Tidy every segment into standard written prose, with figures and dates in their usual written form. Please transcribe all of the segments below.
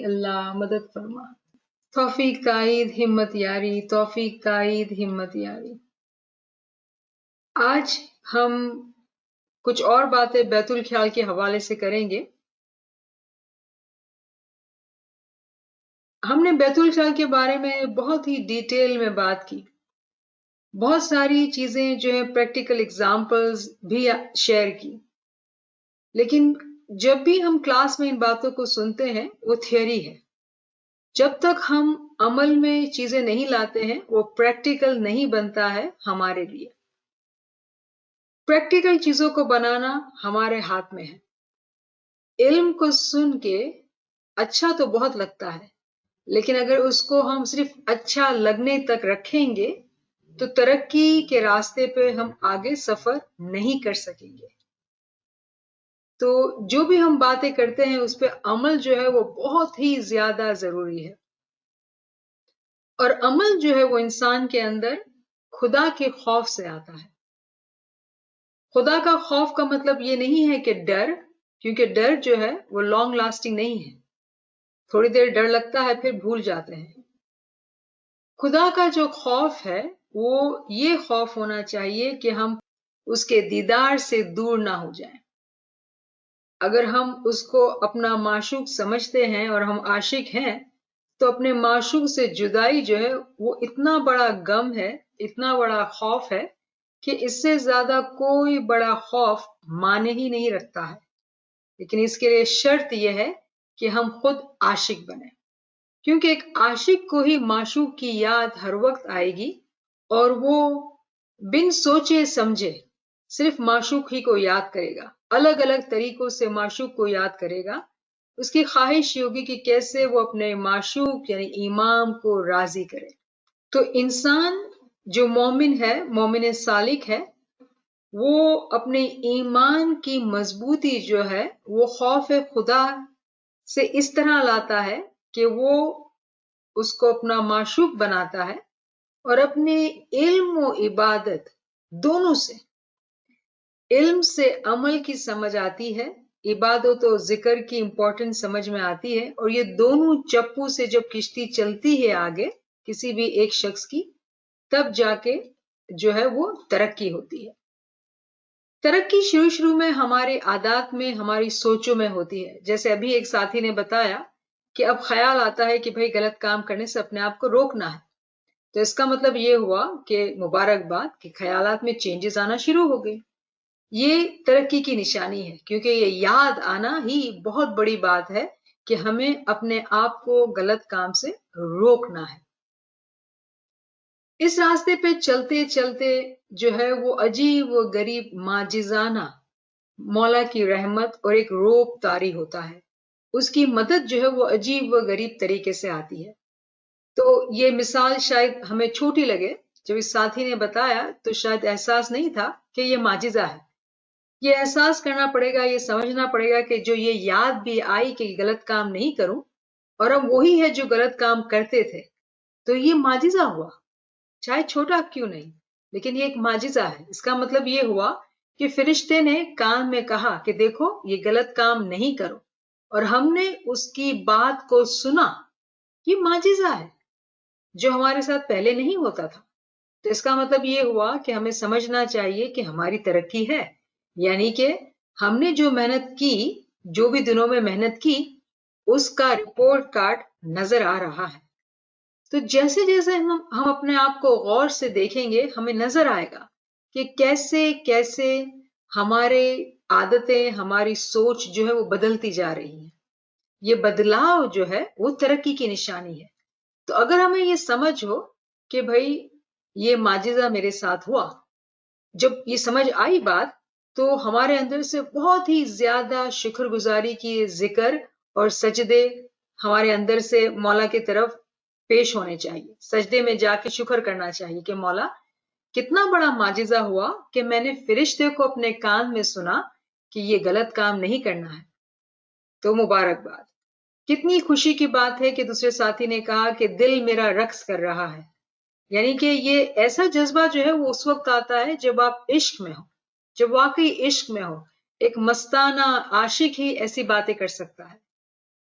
اللہ مدد فرما۔ توفیق تائید ہمت یاری، توفیق تائید ہمت یاری۔ آج ہم کچھ اور باتیں بیت الخیال کے حوالے سے کریں گے۔ ہم نے بیت الخیال کے بارے میں بہت ہی ڈیٹیل میں بات کی، بہت ساری چیزیں جو ہیں پریکٹیکل ایگزامپلز بھی شیئر کی، لیکن جب بھی ہم کلاس میں ان باتوں کو سنتے ہیں وہ تھیوری ہے۔ جب تک ہم عمل میں چیزیں نہیں لاتے ہیں وہ پریکٹیکل نہیں بنتا ہے ہمارے لیے۔ پریکٹیکل چیزوں کو بنانا ہمارے ہاتھ میں ہے۔ علم کو سن کے اچھا تو بہت لگتا ہے، لیکن اگر اس کو ہم صرف اچھا لگنے تک رکھیں گے تو ترقی کے راستے پہ ہم آگے سفر نہیں کر سکیں گے۔ تو جو بھی ہم باتیں کرتے ہیں اس پہ عمل جو ہے وہ بہت ہی زیادہ ضروری ہے، اور عمل جو ہے وہ انسان کے اندر خدا کے خوف سے آتا ہے۔ خدا کا خوف کا مطلب یہ نہیں ہے کہ ڈر، کیونکہ ڈر جو ہے وہ لانگ لاسٹنگ نہیں ہے، تھوڑی دیر ڈر لگتا ہے پھر بھول جاتے ہیں۔ خدا کا جو خوف ہے وہ یہ خوف ہونا چاہیے کہ ہم اس کے دیدار سے دور نہ ہو جائیں۔ اگر ہم اس کو اپنا معشوق سمجھتے ہیں اور ہم عاشق ہیں تو اپنے معشوق سے جدائی جو ہے وہ اتنا بڑا غم ہے، اتنا بڑا خوف ہے کہ اس سے زیادہ کوئی بڑا خوف معنی ہی نہیں رکھتا ہے۔ لیکن اس کے لیے شرط یہ ہے کہ ہم خود عاشق بنیں، کیونکہ ایک عاشق کو ہی معشوق کی یاد ہر وقت آئے گی، اور وہ بن سوچے سمجھے صرف معشوق ہی کو یاد کرے گا، الگ الگ طریقوں سے معشوق کو یاد کرے گا۔ اس کی خواہش یہ ہوگی کہ کیسے وہ اپنے معشوق یعنی امام کو راضی کرے۔ تو انسان جو مومن ہے، مومن سالک ہے، وہ اپنے ایمان کی مضبوطی جو ہے وہ خوف خدا سے اس طرح لاتا ہے کہ وہ اس کو اپنا معشوق بناتا ہے، اور اپنے علم و عبادت دونوں سے، علم سے عمل کی سمجھ آتی ہے، عبادت و ذکر کی امپورٹنس سمجھ میں آتی ہے، اور یہ دونوں چپو سے جب کشتی چلتی ہے آگے کسی بھی ایک شخص کی، تب جا کے جو ہے وہ ترقی ہوتی ہے۔ ترقی شروع میں ہمارے عادات میں، ہماری سوچوں میں ہوتی ہے۔ جیسے ابھی ایک ساتھی نے بتایا کہ اب خیال آتا ہے کہ بھئی غلط کام کرنے سے اپنے آپ کو روکنا ہے، تو اس کا مطلب یہ ہوا کہ مبارکباد کہ خیالات میں چینجز آنا شروع ہو گئی۔ یہ ترقی کی نشانی ہے، کیونکہ یہ یاد آنا ہی بہت بڑی بات ہے کہ ہمیں اپنے آپ کو غلط کام سے روکنا ہے۔ اس راستے پہ چلتے چلتے جو ہے وہ عجیب و غریب معجزانہ مولا کی رحمت اور ایک روپ طاری ہوتا ہے۔ اس کی مدد جو ہے وہ عجیب و غریب طریقے سے آتی ہے۔ تو یہ مثال شاید ہمیں چھوٹی لگے، جب اس ساتھی نے بتایا تو شاید احساس نہیں تھا کہ یہ معجزہ ہے۔ یہ احساس کرنا پڑے گا، یہ سمجھنا پڑے گا کہ جو یہ یاد بھی آئی کہ غلط کام نہیں کروں، اور اب وہی ہے جو غلط کام کرتے تھے، تو یہ معجزہ ہوا، چاہے چھوٹا کیوں نہیں، لیکن یہ ایک معجزہ ہے۔ اس کا مطلب یہ ہوا کہ فرشتے نے کان میں کہا کہ دیکھو یہ غلط کام نہیں کرو، اور ہم نے اس کی بات کو سنا۔ یہ معجزہ ہے جو ہمارے ساتھ پہلے نہیں ہوتا تھا۔ تو اس کا مطلب یہ ہوا کہ ہمیں سمجھنا چاہیے کہ ہماری ترقی ہے، یعنی کہ ہم نے جو محنت کی، جو بھی دنوں میں محنت کی، اس کا رپورٹ کارڈ نظر آ رہا ہے۔ تو جیسے جیسے ہم اپنے آپ کو غور سے دیکھیں گے، ہمیں نظر آئے گا کہ کیسے کیسے ہمارے عادتیں، ہماری سوچ جو ہے وہ بدلتی جا رہی ہیں۔ یہ بدلاؤ جو ہے وہ ترقی کی نشانی ہے۔ تو اگر ہمیں یہ سمجھ ہو کہ بھئی یہ معجزہ میرے ساتھ ہوا، جب یہ سمجھ آئی بات، تو ہمارے اندر سے بہت ہی زیادہ شکر گزاری کی ذکر اور سجدے ہمارے اندر سے مولا کی طرف پیش ہونے چاہیے۔ سجدے میں جا کے شکر کرنا چاہیے کہ مولا کتنا بڑا معجزہ ہوا کہ میں نے فرشتے کو اپنے کان میں سنا کہ یہ غلط کام نہیں کرنا ہے۔ تو مبارکباد، کتنی خوشی کی بات ہے کہ دوسرے ساتھی نے کہا کہ دل میرا رقص کر رہا ہے، یعنی کہ یہ ایسا جذبہ جو ہے وہ اس وقت آتا ہے جب آپ عشق میں ہو، جب واقعی عشق میں ہو۔ ایک مستانہ عاشق ہی ایسی باتیں کر سکتا ہے۔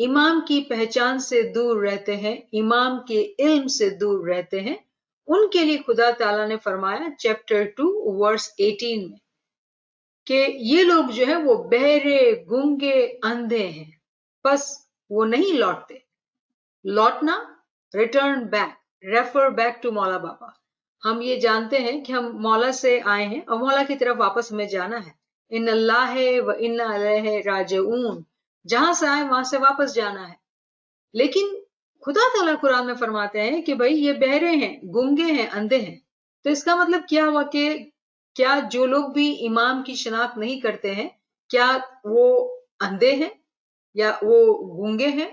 امام کی پہچان سے دور رہتے ہیں، امام کے علم سے دور رہتے ہیں، ان کے لیے خدا تعالیٰ نے فرمایا چیپٹر 2 ورس 18 میں کہ یہ لوگ جو ہے وہ بہرے، گونگے، اندھے ہیں، بس وہ نہیں لوٹتے۔ لوٹنا، return back, refer back to Maula Baba. ہم یہ جانتے ہیں کہ ہم مولا سے آئے ہیں اور مولا کی طرف واپس ہمیں جانا ہے۔ ان اللہ و انا الیہ راجعون، جہاں سے آئے وہاں سے واپس جانا ہے۔ لیکن خدا تعالیٰ قرآن میں فرماتے ہیں کہ بھائی یہ بہرے ہیں، گونگے ہیں، اندھے ہیں۔ تو اس کا مطلب کیا ہوا کہ کیا جو لوگ بھی امام کی شناخت نہیں کرتے ہیں، کیا وہ اندھے ہیں یا وہ گونگے ہیں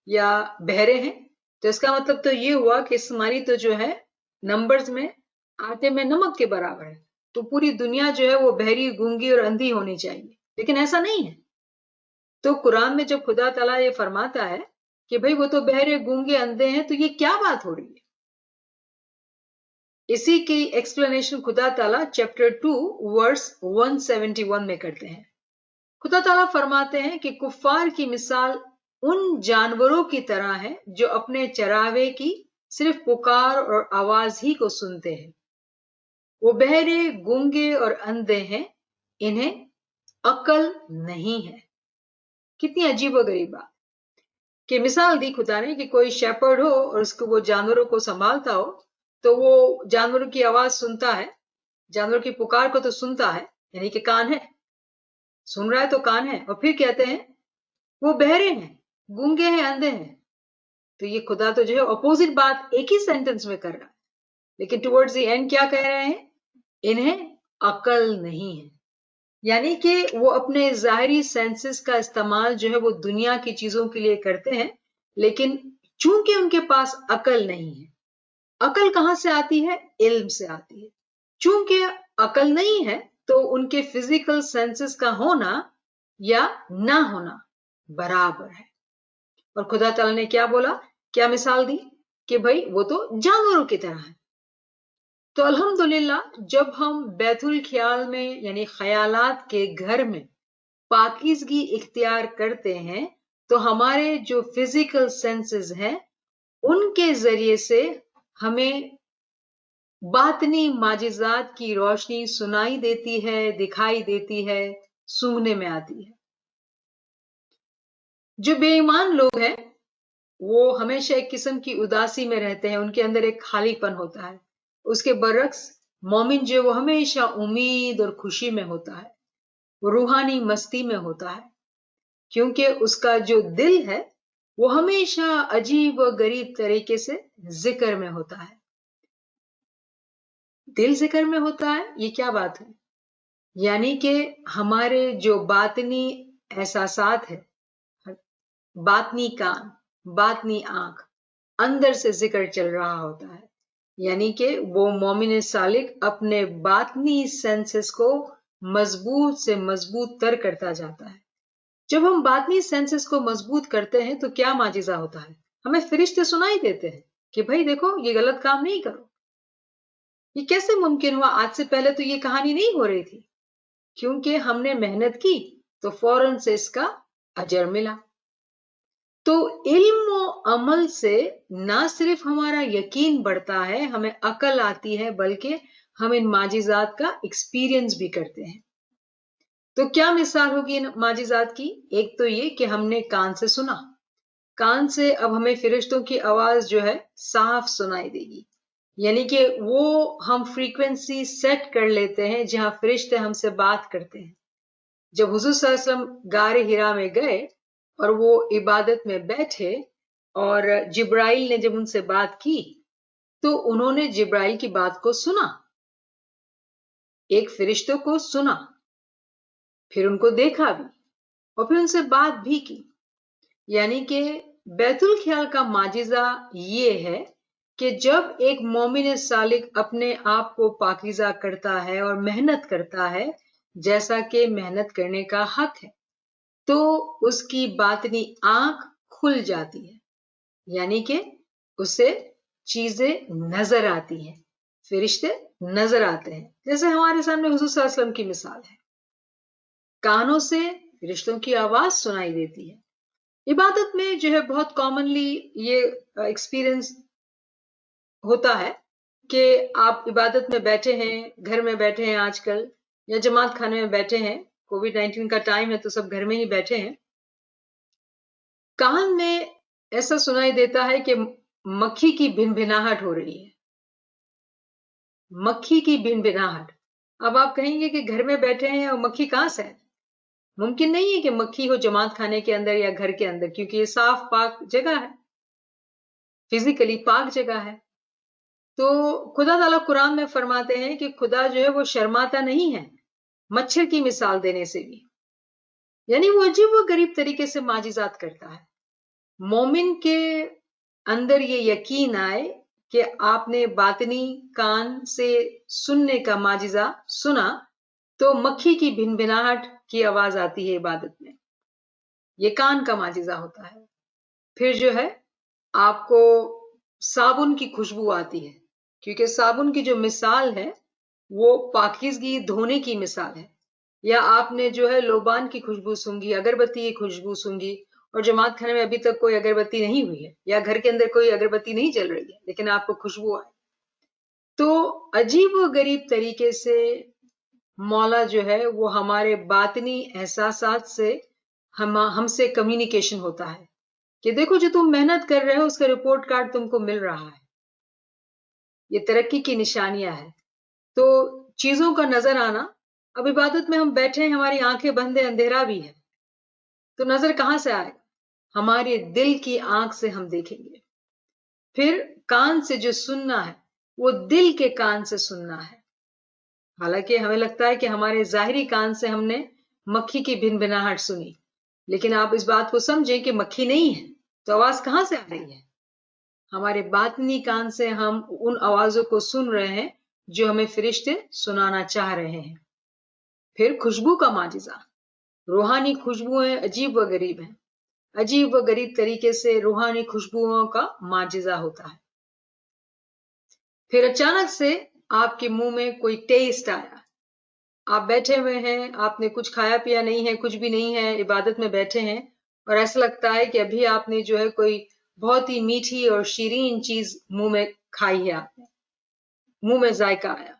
یا بہرے ہیں؟ تو اس کا مطلب تو یہ ہوا کہ شماری تو جو ہے نمبرز میں آٹے میں نمک کے برابر ہے، تو پوری دنیا جو ہے وہ بہری، گونگی اور اندھی ہونی چاہیے، لیکن ایسا نہیں ہے۔ تو قرآن میں جب خدا تعالیٰ یہ فرماتا ہے کہ بھئی وہ تو بہرے، گونگے، اندھے ہیں، تو یہ کیا بات ہو رہی ہے؟ اسی کی ایکسپلینیشن خدا تعالیٰ چیپٹر 2 ورس 171 میں کرتے ہیں۔ خدا تعالیٰ فرماتے ہیں کہ کفار کی مثال ان جانوروں کی طرح ہے جو اپنے چراوے کی صرف پکار اور آواز ہی کو سنتے ہیں۔ وہ بہرے، گونگے اور اندھے ہیں، انہیں عقل نہیں ہے۔ کتنی عجیب و غریب بات کہ مثال دی خدا نے کہ کوئی شیپرڈ ہو اور اس کو وہ جانوروں کو سنبھالتا ہو، تو وہ جانوروں کی آواز سنتا ہے، جانوروں کی پکار کو تو سنتا ہے، یعنی کہ کان ہے، سن رہا ہے تو کان ہے، اور پھر کہتے ہیں وہ بہرے ہیں، گونگے ہیں، اندھے ہیں۔ تو یہ خدا تو جو ہے اپوزٹ بات ایک ہی سینٹنس میں کر رہا ہے، لیکن ٹورڈز دی اینڈ کیا کہہ رہے ہیں؟ انہیں عقل نہیں ہے، یعنی کہ وہ اپنے ظاہری سینسز کا استعمال جو ہے وہ دنیا کی چیزوں کے لیے کرتے ہیں، لیکن چونکہ ان کے پاس عقل نہیں ہے۔ عقل کہاں سے آتی ہے؟ علم سے آتی ہے۔ چونکہ عقل نہیں ہے تو ان کے فزیکل سینسز کا ہونا یا نہ ہونا برابر ہے۔ اور خدا تعالیٰ نے کیا بولا، کیا مثال دی کہ بھائی وہ تو جانوروں کی طرح ہے۔ تو الحمدللہ جب ہم بیت الخیال میں یعنی خیالات کے گھر میں پاکیزگی اختیار کرتے ہیں تو ہمارے جو فزیکل سینسز ہیں ان کے ذریعے سے ہمیں باطنی معجزات کی روشنی سنائی دیتی ہے، دکھائی دیتی ہے، سونگنے میں آتی ہے۔ جو بے ایمان لوگ ہیں وہ ہمیشہ ایک قسم کی اداسی میں رہتے ہیں، ان کے اندر ایک خالی پن ہوتا ہے۔ اس کے برعکس مومن جو وہ ہمیشہ امید اور خوشی میں ہوتا ہے، وہ روحانی مستی میں ہوتا ہے، کیونکہ اس کا جو دل ہے وہ ہمیشہ عجیب و غریب طریقے سے ذکر میں ہوتا ہے۔ دل ذکر میں ہوتا ہے، یہ کیا بات ہے؟ یعنی کہ ہمارے جو باطنی احساسات ہیں، باطنی کان، باطنی آنکھ، اندر سے ذکر چل رہا ہوتا ہے، یعنی کہ وہ مومن سالک اپنے باطنی سینسز کو مضبوط سے مضبوط تر کرتا جاتا ہے۔ جب ہم باطنی سینسز کو مضبوط کرتے ہیں تو کیا معجزہ ہوتا ہے؟ ہمیں فرشتے سنائی دیتے ہیں کہ بھائی دیکھو یہ غلط کام نہیں کرو۔ یہ کیسے ممکن ہوا؟ آج سے پہلے تو یہ کہانی نہیں ہو رہی تھی، کیونکہ ہم نے محنت کی تو فوراً سے اس کا اجر ملا۔ تو علم و عمل سے نہ صرف ہمارا یقین بڑھتا ہے، ہمیں عقل آتی ہے، بلکہ ہم ان معجزات کا ایکسپیرینس بھی کرتے ہیں۔ تو کیا مثال ہوگی ان معجزات کی؟ ایک تو یہ کہ ہم نے کان سے سنا، کان سے اب ہمیں فرشتوں کی آواز جو ہے صاف سنائی دے گی، یعنی کہ وہ ہم فریکوینسی سیٹ کر لیتے ہیں جہاں فرشتے ہم سے بات کرتے ہیں۔ جب حضور صلی اللہ علیہ وسلم غار حرا میں گئے اور وہ عبادت میں بیٹھے اور جبرائیل نے جب ان سے بات کی تو انہوں نے جبرائیل کی بات کو سنا، ایک فرشتوں کو سنا، پھر ان کو دیکھا بھی اور پھر ان سے بات بھی کی۔ یعنی کہ بیت الخیال کا معجزہ یہ ہے کہ جب ایک مومن سالک اپنے آپ کو پاکیزہ کرتا ہے اور محنت کرتا ہے جیسا کہ محنت کرنے کا حق ہے، تو اس کی باطنی آنکھ کھل جاتی ہے، یعنی کہ اسے چیزیں نظر آتی ہیں، فرشتے نظر آتے ہیں، جیسے ہمارے سامنے حضور صلی اللہ علیہ وسلم کی مثال ہے۔ کانوں سے فرشتوں کی آواز سنائی دیتی ہے، عبادت میں جو ہے بہت کامنلی یہ ایکسپیرئنس ہوتا ہے کہ آپ عبادت میں بیٹھے ہیں، گھر میں بیٹھے ہیں آج کل، یا جماعت خانے میں بیٹھے ہیں، کووڈ-19 کا ٹائم ہے تو سب گھر میں ہی بیٹھے ہیں، کان میں ایسا سنائی دیتا ہے کہ مکھی کی بھن بھناہٹ ہو رہی ہے، مکھی کی بھن بھناہٹ۔ اب آپ کہیں گے کہ گھر میں بیٹھے ہیں اور مکھی کہاں سے ہے؟ ممکن نہیں ہے کہ مکھی ہو جماعت خانے کے اندر یا گھر کے اندر، کیونکہ یہ صاف پاک جگہ ہے، فزیکلی پاک جگہ ہے۔ تو خدا تعالیٰ قرآن میں فرماتے ہیں کہ خدا جو ہے وہ شرماتا نہیں ہے مچھر کی مثال دینے سے بھی، یعنی وہ عجیب و غریب طریقے سے معجزات کرتا ہے۔ مومن کے اندر یہ یقین آئے کہ آپ نے باطنی کان سے سننے کا معجزہ سنا تو مکھی کی بھن بھناہٹ کی آواز آتی ہے عبادت میں، یہ کان کا معجزہ ہوتا ہے۔ پھر جو ہے آپ کو صابن کی خوشبو آتی ہے، کیونکہ صابن کی جو مثال ہے وہ پاکیزگی دھونے کی مثال ہے، یا آپ نے جو ہے لوبان کی خوشبو سونگھی، اگربتی کی خوشبو سونگھی، اور جماعت خانے میں ابھی تک کوئی اگربتی نہیں ہوئی ہے یا گھر کے اندر کوئی اگربتی نہیں جل رہی ہے لیکن آپ کو خوشبو آئے، تو عجیب و غریب طریقے سے مولا جو ہے وہ ہمارے باطنی احساسات سے ہم سے کمیونیکیشن ہوتا ہے کہ دیکھو جو تم محنت کر رہے ہو اس کا رپورٹ کارڈ تم کو مل رہا ہے، یہ ترقی کی نشانیاں ہے۔ تو چیزوں کا نظر آنا، اب عبادت میں ہم بیٹھے ہیں، ہماری آنکھیں بند ہیں، اندھیرا بھی ہے، تو نظر کہاں سے آئے؟ ہمارے دل کی آنکھ سے ہم دیکھیں گے۔ پھر کان سے جو سننا ہے وہ دل کے کان سے سننا ہے، حالانکہ ہمیں لگتا ہے کہ ہمارے ظاہری کان سے ہم نے مکھی کی بھن بھناہٹ سنی، لیکن آپ اس بات کو سمجھیں کہ مکھی نہیں ہے تو آواز کہاں سے آ رہی ہے؟ ہمارے باطنی کان سے ہم ان آوازوں کو سن رہے ہیں جو ہمیں فرشتے سنانا چاہ رہے ہیں۔ پھر خوشبو کا معجزہ، روحانی خوشبوئیں عجیب و غریب ہیں، عجیب و غریب طریقے سے روحانی خوشبوؤں کا معجزہ ہوتا ہے۔ پھر اچانک سے آپ کے منہ میں کوئی ٹیسٹ آیا، آپ بیٹھے ہوئے ہیں، آپ نے کچھ کھایا پیا نہیں ہے، کچھ بھی نہیں ہے، عبادت میں بیٹھے ہیں، اور ایسا لگتا ہے کہ ابھی آپ نے جو ہے کوئی بہت ہی میٹھی اور شیرین چیز منہ میں کھائی ہے، آپ نے منہ میں ذائقہ آیا۔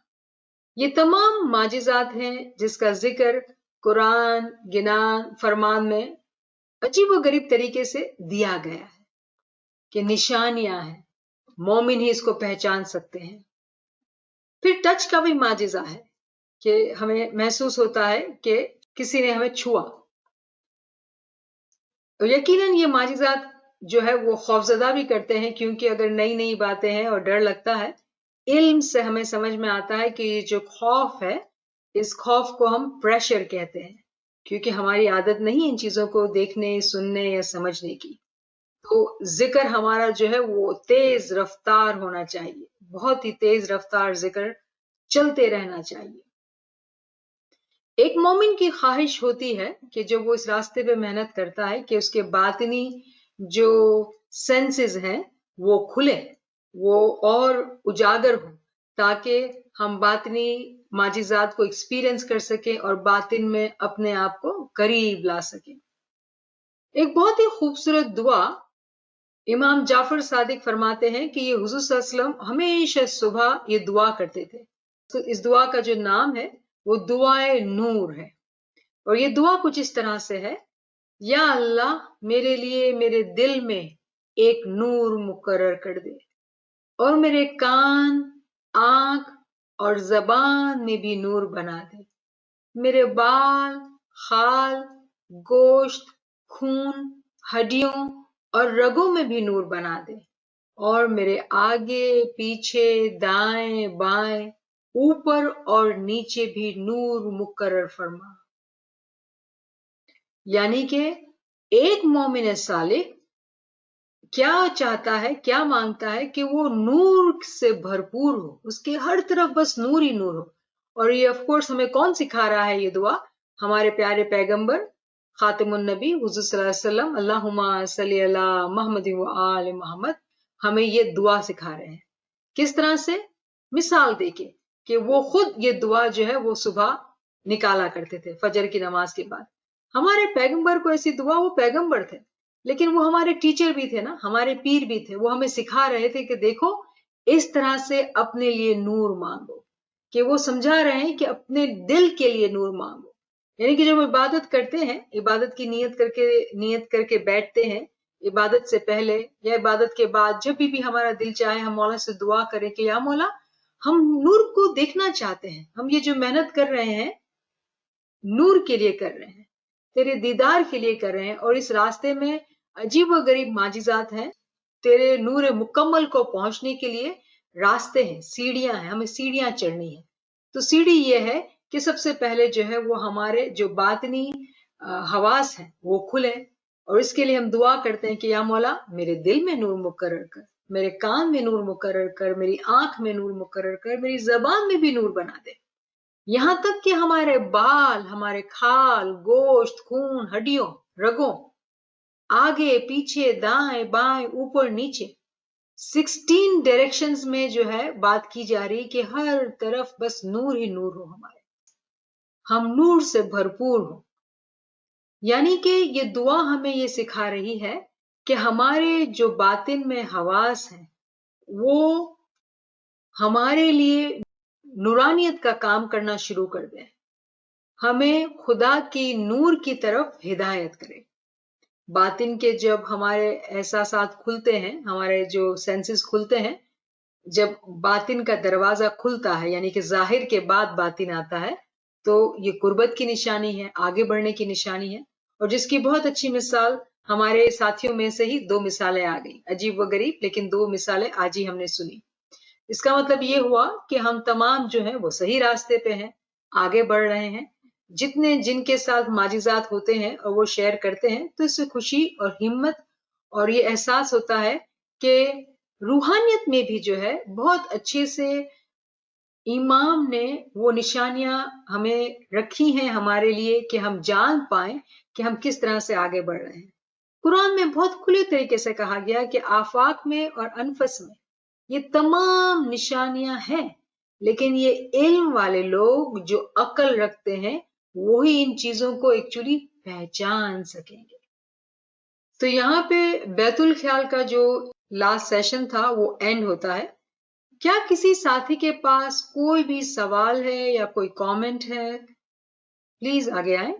یہ تمام معجزات ہیں جس کا ذکر قرآن گنان فرمان میں عجیب و غریب طریقے سے دیا گیا ہے کہ نشانیاں ہیں، مومن ہی اس کو پہچان سکتے ہیں۔ پھر ٹچ کا بھی معجزہ ہے کہ ہمیں محسوس ہوتا ہے کہ کسی نے ہمیں چھوا، یقیناً یہ معجزات جو ہے وہ خوفزدہ بھی کرتے ہیں، کیونکہ اگر نئی نئی باتیں ہیں اور ڈر لگتا ہے، علم سے ہمیں سمجھ میں آتا ہے کہ یہ جو خوف ہے اس خوف کو ہم پریشر کہتے ہیں، کیونکہ ہماری عادت نہیں ان چیزوں کو دیکھنے سننے یا سمجھنے کی۔ تو ذکر ہمارا جو ہے وہ تیز رفتار ہونا چاہیے، بہت ہی تیز رفتار ذکر چلتے رہنا چاہیے۔ ایک مومن کی خواہش ہوتی ہے کہ جب وہ اس راستے پہ محنت کرتا ہے کہ اس کے باطنی جو سینسز ہیں وہ کھلے، وہ اور اجاگر ہو، تاکہ ہم باطنی معجزات کو ایکسپیرئنس کر سکیں اور باطن میں اپنے آپ کو قریب لا سکیں۔ ایک بہت ہی خوبصورت دعا امام جعفر صادق فرماتے ہیں کہ یہ حضور صلی اللہ علیہ وسلم ہمیشہ صبح یہ دعا کرتے تھے، تو اس دعا کا جو نام ہے وہ دعائے نور ہے، اور یہ دعا کچھ اس طرح سے ہے: یا اللہ میرے لیے میرے دل میں ایک نور مقرر کر دے، اور میرے کان، آنکھ اور زبان میں بھی نور بنا دے، میرے بال، خال، گوشت، خون، ہڈیوں اور رگوں میں بھی نور بنا دے، اور میرے آگے پیچھے دائیں بائیں اوپر اور نیچے بھی نور مقرر فرما۔ یعنی کہ ایک مومن صالح کیا چاہتا ہے، کیا مانگتا ہے کہ وہ نور سے بھرپور ہو، اس کے ہر طرف بس نور ہی نور ہو۔ اور یہ آف کورس ہمیں کون سکھا رہا ہے یہ دعا؟ ہمارے پیارے پیغمبر خاتم النبی حضور صلی اللہ علیہ وسلم، اللہم صلی علی محمد و آل محمد، ہمیں یہ دعا سکھا رہے ہیں۔ کس طرح سے؟ مثال دے کے کہ وہ خود یہ دعا جو ہے وہ صبح نکالا کرتے تھے فجر کی نماز کے بعد۔ ہمارے پیغمبر کو ایسی دعا، وہ پیغمبر تھے، لیکن وہ ہمارے ٹیچر بھی تھے نا, ہمارے پیر بھی تھے, وہ ہمیں سکھا رہے تھے کہ دیکھو اس طرح سے اپنے لیے نور مانگو, کہ وہ سمجھا رہے ہیں کہ اپنے دل کے لیے نور مانگو. یعنی کہ جب عبادت کرتے ہیں, عبادت کی نیت کر کے بیٹھتے ہیں, عبادت سے پہلے یا عبادت کے بعد جب بھی ہمارا دل چاہے ہم مولا سے دعا کریں کہ یا مولا ہم نور کو دیکھنا چاہتے ہیں, ہم یہ جو محنت کر رہے ہیں نور کے لیے کر رہے ہیں, تیرے دیدار کے لیے کر رہے ہیں, اور اس راستے میں عجیب و غریب معجزات ہیں, تیرے نور مکمل کو پہنچنے کے لیے راستے ہیں, سیڑھیاں ہیں, ہمیں سیڑھیاں چڑھنی ہیں. تو سیڑھی یہ ہے کہ سب سے پہلے جو ہے وہ ہمارے جو باطنی حواس ہیں وہ کھلے, اور اس کے لیے ہم دعا کرتے ہیں کہ یا مولا میرے دل میں نور مقرر کر, میرے کان میں نور مقرر کر, میری آنکھ میں نور مقرر کر, میری زبان میں بھی نور بنا دے, یہاں تک کہ ہمارے بال, ہمارے کھال, گوشت, خون, ہڈیوں, رگوں, آگے پیچھے, دائیں بائیں, اوپر نیچے, 16 ڈائریکشنز میں جو ہے بات کی جا رہی کہ ہر طرف بس نور ہی نور ہو, ہمارے ہم نور سے بھرپور ہوں. یعنی کہ یہ دعا ہمیں یہ سکھا رہی ہے کہ ہمارے جو باطن میں حواس ہیں وہ ہمارے لیے نورانیت کا کام کرنا شروع کر دیں, ہمیں خدا کی نور کی طرف ہدایت کرے. باطن کے جب ہمارے احساسات کھلتے ہیں, ہمارے جو سینسز کھلتے ہیں, جب باطن کا دروازہ کھلتا ہے یعنی کہ ظاہر کے بعد باطن آتا ہے, تو یہ قربت کی نشانی ہے, آگے بڑھنے کی نشانی ہے. اور جس کی بہت اچھی مثال ہمارے ساتھیوں میں سے ہی 2 مثالیں آ گئی, عجیب و غریب, لیکن 2 مثالیں آج ہی ہم نے سنی. اس کا مطلب یہ ہوا کہ ہم تمام جو ہیں وہ صحیح راستے پہ ہیں, آگے بڑھ رہے ہیں. جن کے ساتھ معجزات ہوتے ہیں اور وہ شیئر کرتے ہیں تو اس سے خوشی اور ہمت اور یہ احساس ہوتا ہے کہ روحانیت میں بھی جو ہے بہت اچھے سے امام نے وہ نشانیاں ہمیں رکھی ہیں ہمارے لیے کہ ہم جان پائیں کہ ہم کس طرح سے آگے بڑھ رہے ہیں. قرآن میں بہت کھلے طریقے سے کہا گیا کہ آفاق میں اور انفس میں یہ تمام نشانیاں ہیں, لیکن یہ علم والے لوگ جو عقل رکھتے ہیں وہی ان چیزوں کو ایکچولی پہچان سکیں گے. تو یہاں پہ بیت الخیال کا جو لاسٹ سیشن تھا وہ اینڈ ہوتا ہے. کیا کسی ساتھی کے پاس کوئی بھی سوال ہے یا کوئی کامنٹ ہے؟ پلیز آگے آئیں.